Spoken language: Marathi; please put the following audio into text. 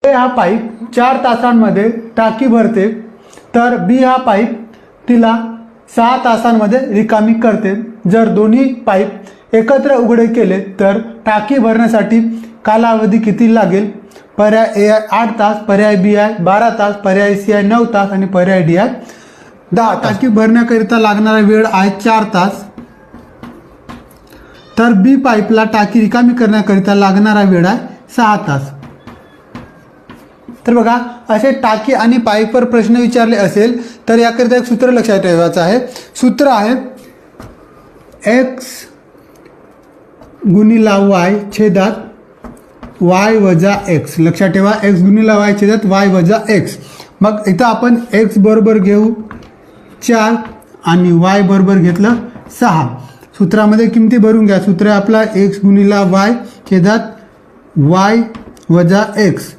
हा पाईप 4 तासांमध्ये टाकी भरते, तर बी हा पाईप तिला 6 तासांमध्ये रिकामी करते। जर दोन्ही पाईप एकत्र उघडे केले तर टाकी भरण्यासाठी कालावधी किती लागेल? पर्याय ए आहे 8 तास, पर्याय बी आहे 12 तास, पर्याय सी आहे 9 तास आणि पर्याय डी आहे 10 तास। टाकी भरण्याकरिता लागणारा वेळ आहे 4 तास, तर बी पाईपला टाकी रिकामी करण्याकरिता लागणारा वेळ आहे 6 तास। तर बघा, असे टाकी आणि पाईपवर प्रश्न विचारले असेल तर याकरिता एक सूत्र लक्षात ठेवायचं आहे। सूत्र आहे x गुणिला y छेदात y वजा x। लक्षात ठेवा, x गुणिला y छेदात y वजा x। मग इथं आपण x बरोबर घेऊ 4 आणि y बरोबर घेतलं 6। सूत्रामध्ये किमती भरून घ्या। सूत्र आपला x गुणिला y छेदात y वजा x।